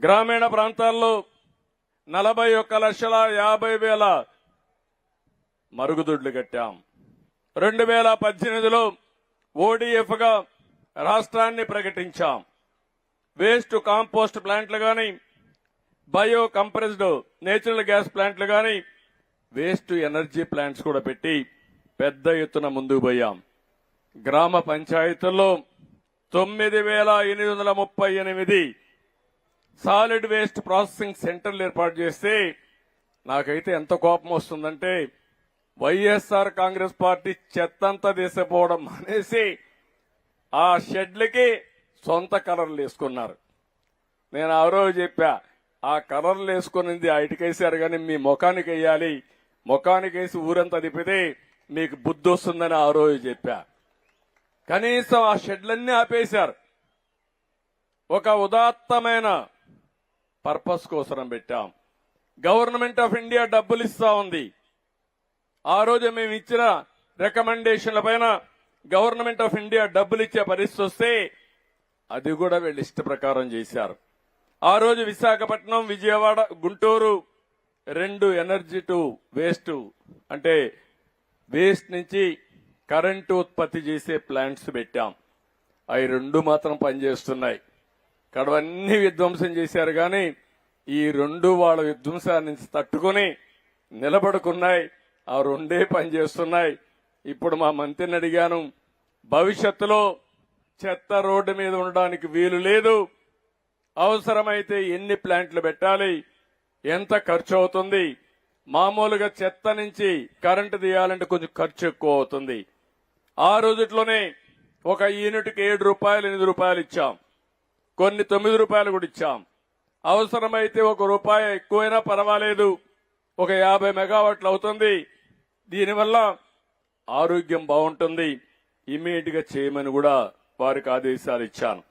గ్రామీణ ప్రాంతాల్లో 41,50,000 మరుగుదొడ్లు కట్టాం. 2018లో ODF గా రాష్ట్రాన్ని ప్రకటించాం. వేస్ట్ కాంపోస్ట్ ప్లాంట్లు గాని, బయో కంప్రెస్డ్ నేచురల్ గ్యాస్ ప్లాంట్లు గాని, వేస్ట్ ఎనర్జీ ప్లాంట్స్ కూడా పెట్టి పెద్ద ఎత్తున ముందుకు పోయాం. గ్రామ పంచాయతీల్లో 9,838 సాలిడ్ వేస్ట్ ప్రాసెసింగ్ సెంటర్లు ఏర్పాటు చేస్తే నాకైతే ఎంత కోపం వస్తుందంటే వైఎస్ఆర్ కాంగ్రెస్ పార్టీ చెత్తంతా తీసిపోవడం అనేసి ఆ షెడ్లకి సొంత కలర్లు వేసుకున్నారు. నేను ఆ రోజు చెప్పా, ఆ కలర్లు వేసుకునింది ఇటుకేసారు కానీ మీ ముఖానికి వేయాలి, ముఖానికి వేసి ఊరంతా తిప్పితే మీకు బుద్ధి వస్తుందని ఆ రోజు చెప్పా. కనీసం ఆ షెడ్లన్నీ ఆపేశారు. ఒక ఉదాత్తమైన పర్పస్ కోసం పెట్టాం. గవర్నమెంట్ ఆఫ్ ఇండియా డబ్బులు ఇస్తా ఉంది. ఆ రోజు మేము ఇచ్చిన రికమెండేషన్ల పైన గవర్నమెంట్ ఆఫ్ ఇండియా డబ్బులు ఇచ్చే పరిస్థితి వస్తే అది కూడా వీళ్ళు ఇష్ట ప్రకారం చేశారు. ఆ రోజు Visakhapatnam, Vijayawada, Guntur 2 energy to waste అంటే వేస్ట్ నుంచి కరెంటు ఉత్పత్తి చేసే ప్లాంట్స్ పెట్టాం. అవి 2 మాత్రం పనిచేస్తున్నాయి. కడవన్నీ విధ్వంసం చేశారు కానీ ఈ 2 వాళ్ళ విధ్వంసాన్ని తట్టుకుని నిలబడుకున్నాయి. ఆ 2 పనిచేస్తున్నాయి. ఇప్పుడు మా మంత్రిని అడిగాను, భవిష్యత్తులో చెత్త రోడ్డు మీద ఉండడానికి వీలు లేదు, అవసరమైతే ఎన్ని ప్లాంట్లు పెట్టాలి, ఎంత ఖర్చు అవుతుంది, మామూలుగా చెత్త నుంచి కరెంటు తీయాలంటే కొంచెం ఖర్చు ఎక్కువ అవుతుంది. ఆ రోజుట్లోనే ఒక యూనిట్కి 7 రూపాయలు 8 రూపాయలు ఇచ్చాం, కొన్ని 9 రూపాయలు కూడా ఇచ్చాం. అవసరమైతే ₹1 ఎక్కువైనా పర్వాలేదు, ఒక 50 మెగావాట్లు అవుతుంది. దీనివల్ల ఆరోగ్యం బాగుంటుంది, ఇమీడియట్ గా చేయమని కూడా వారికి ఆదేశాలు ఇచ్చాను.